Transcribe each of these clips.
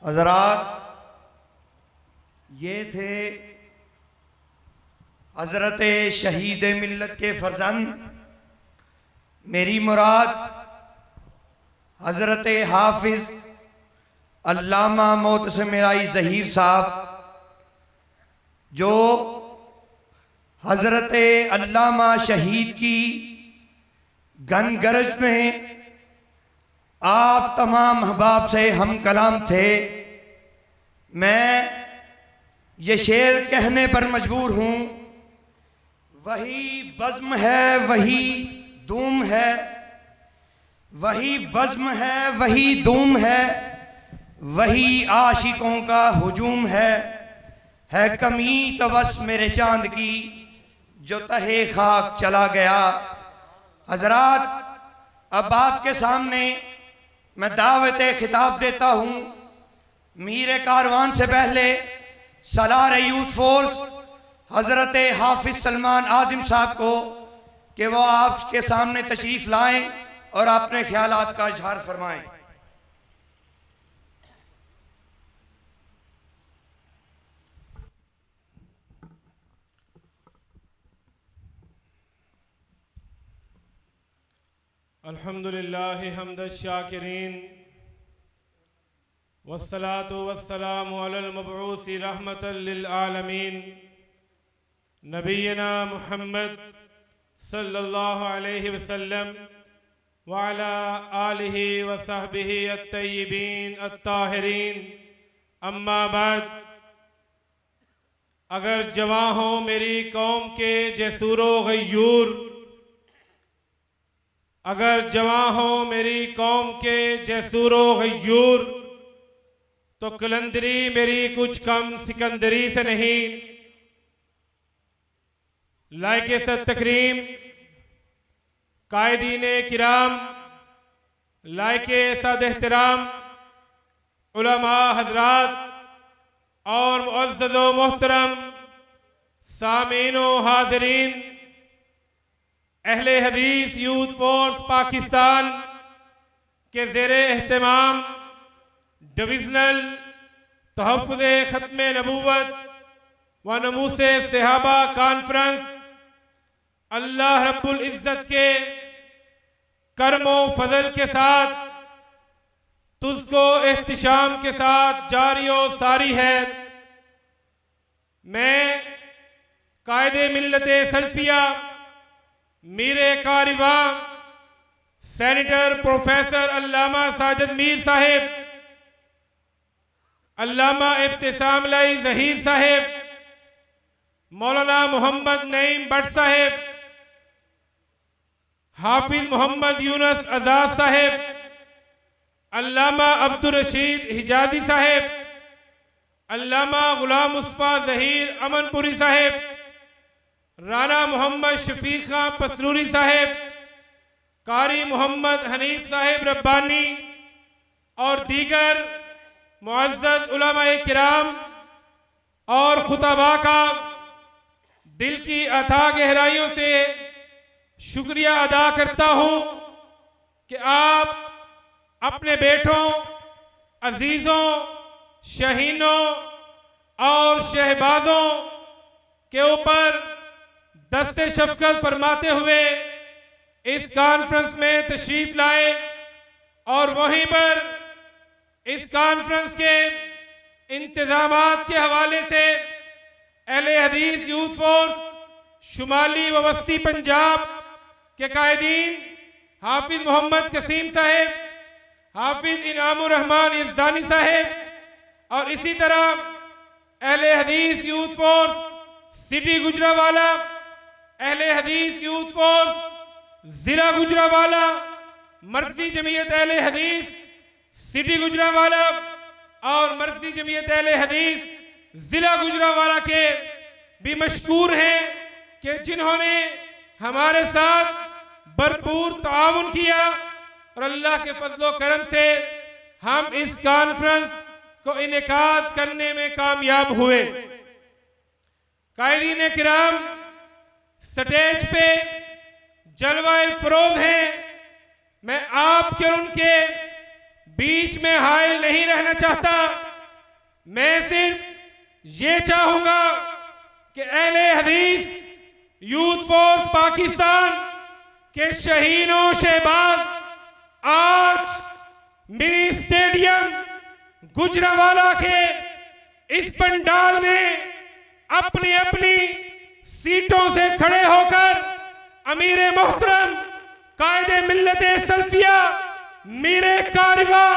हज़रात, ये थे हज़रत शहीद मिल्लत के फर्जंद, मेरी मुराद हज़रत हाफिज़ अल्लामा मोहतसिम मिराई ज़हीर साहब, जो हज़रत अल्लामा शहीद की गन गरज में आप तमाम अहबाब से हम कलाम थे। मैं ये शेर कहने पर मजबूर हूँ, वही बज़्म है वही दूम है, वही बज़्म है वही दूम है, वही आशिकों का हुजूम है कमी तो बस मेरे चांद की जो तहे खाक चला गया। हज़रात, अब आपके सामने मैं दावत खिताब देता हूँ मीर कारवान से पहले सलार यूथ फोर्स हज़रत हाफिज़ सलमान आज़िम साहब को कि वो आपके सामने तशरीफ़ लाएं और अपने ख्यालात का इजहार फरमाएं। अल्हम्दुलिल्लाह हम्द शाकिरीन वस्सलातु वस्सलामु अलल मबऊसी रहमतल लिल आलमीन नबीना मुहम्मद सल्लल्लाहु अलैहि वसल्लम व अला आलिहि व सहबिहि अत्तय्यिबीन अत्ताहिरीन। अम्मा बाद, अगर जवां हो मेरी कौम के जसूरो गयूर, अगर जवां हो मेरी कौम के जसूरो गयूर, तो कलंदरी मेरी कुछ कम सिकंदरी से नहीं। लायके सद तकरीम कायदीने किराम, लायके सद एहतराम उलमा हजरात और मुअज़्ज़ज़ व मोहतरम सामीन व हाज़रीन, अहले हदीस यूथ फोर्स पाकिस्तान के ज़ेरे एहतमाम डिविजनल तहफ़्फ़ुज़े ख़त्मे नबूवत व नमूसे सहाबा कॉन्फ्रेंस, अल्लाह रब्बुल इज़्ज़त के करमो फजल के साथ तुझको एहतिशाम के साथ जारी और सारी है। मैं कायदे मिल्लते सल्फिया मीरे कारिवा सेनेटर प्रोफेसर अल्लामा साजिद मीर साहेब, अल्लामा इब्तिसाम लाई ज़हीर साहेब, मौलाना मोहम्मद नईम भट्ट साहेब, हाफिज मोहम्मद यूनुस आज़ाद साहेब, अल्लामा अब्दुल रशीद हिजाजी साहेब, अल्लामा गुलाम मुस्तफ़ा ज़हीर अमनपुरी साहेब, राना मोहम्मद शफीक खां पसरूरी साहेब, कारी मोहम्मद हनीफ साहेब रब्बानी और दीगर मुअज़्ज़ज़ उलमाए किराम और खुतबा का दिल की अथाह गहराइयों से शुक्रिया अदा करता हूँ कि आप अपने बेटों, अजीज़ों, शहीनों और शहबाजों के ऊपर दस्ते शफ़क़त फरमाते हुए इस कॉन्फ्रेंस में तशरीफ लाए और वहीं पर इस कॉन्फ्रेंस के इंतजामात के हवाले से अहले हदीस यूथ फोर्स शुमाली व वस्ती पंजाब के कायदीन हाफिज मोहम्मद कसीम साहेब, हाफिज इनामुर रहमान इज़्ज़ानी साहेब और इसी तरह अहले हदीस यूथ फोर्स सिटी गुजरावाला, अहले हदीस यूथ फोर्स जिला गुजरावाला, मरकजी जमीयत अहले हदीस सिटी गुजरावाला और मरकजी जमीयत अहले हदीस जिला गुजरावाला के भी मशकूर हैं कि जिन्होंने हमारे साथ भरपूर ताउन किया और अल्लाह के फजलो करम से हम इस कॉन्फ्रेंस को इनेकाद करने में कामयाब हुए। कायदीन किराम, स्टेज पे जलवाए फरोग हैं। मैं आपके और उनके बीच में हायल नहीं रहना चाहता, मैं सिर्फ ये चाहूंगा कि अहले हदीस यूथ फोर्स पाकिस्तान के शहीनों शहबाज आज मिनी स्टेडियम गुजरावाला के इस पंडाल में अपनी अपनी सीटों से खड़े होकर अमीर मोहतरम कायदे मिल्लते सल्फिया मीरे कारवा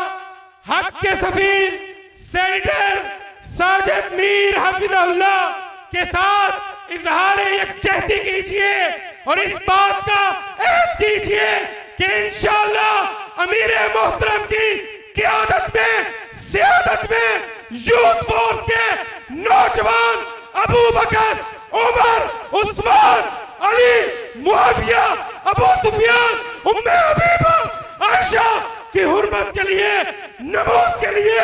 हक के सफीर सेनेटर साजिद मीर हफिज़ुल्लाह के साथ इजहार यकजहती कीजिए और इस बात का एहद कीजिए कि इंशाअल्लाह अमीर मोहतरम की क़यादत में सियादत में यूथ फोर्स के नौजवान अबू बकर उमर उस्मान अली मुआविया अबू सुफियान उम्मे हबीबा आयशा की हुर्मत के लिए नमाज के लिए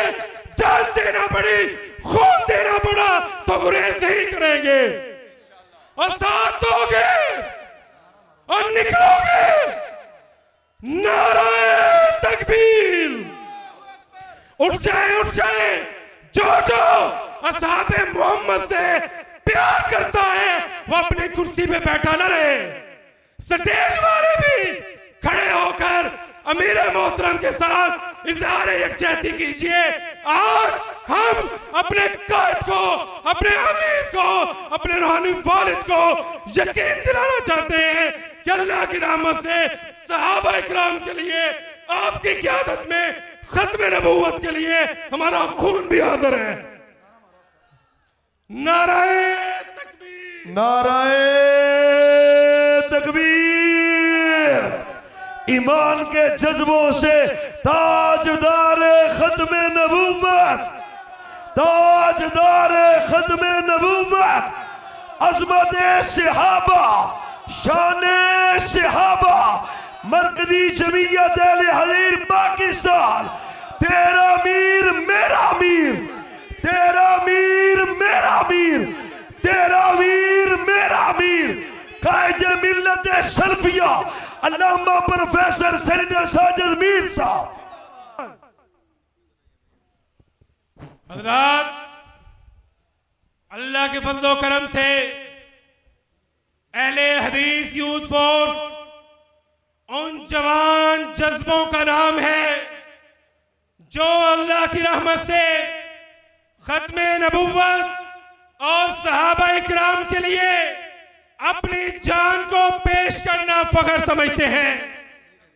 जान देना पड़ी खून देना पड़ा तो गुरेज नहीं करेंगे और साथ दोगे और निकलोगे। नाराए तकबीर, उठ जाए जो असहाबे मोहम्मद से प्यार करता है वो अपनी कुर्सी पे बैठा न रहे। स्टेज वाले भी खड़े होकर अमीर मोहतरम के साथ इजहार यकजहती कीजिए। आज हम अपने कायद को, अपने अमीर को, अपने रूहानी वालिद को यकीन दिलाना चाहते हैं कि अल्लाह की रहमत से सहाबा इकराम के लिए आपकी क़यादत में खत्म नबूवत के लिए हमारा खून भी हाजिर है। नाराए तकबीर, नाराए तकबीर। ईमान के जज्बों से ताजदार खत्म नबूवत, ताजदार खत्म नबूवत, अजमत सहाबा, शान सहाबा, मरकजी जमीयत अहले हदीस पाकिस्तान, तेरा मीर मेरा मीर, तेरा मीर मेरा मीर, तेरा मीर मेरा मीर, कायदे मिल्लत सल्फिया अल्लामा प्रोफेसर सेनेटर साजिद मीर साहब। हज़रात, अल्लाह के फज़ल व करम से अहले हदीस यूथ फोर्स उन जवान जज्बों का नाम है जो अल्लाह की रहमत से खत्मे नबुव्वत और सहाबा इकराम के लिए अपनी जान को पेश करना फख्र समझते हैं।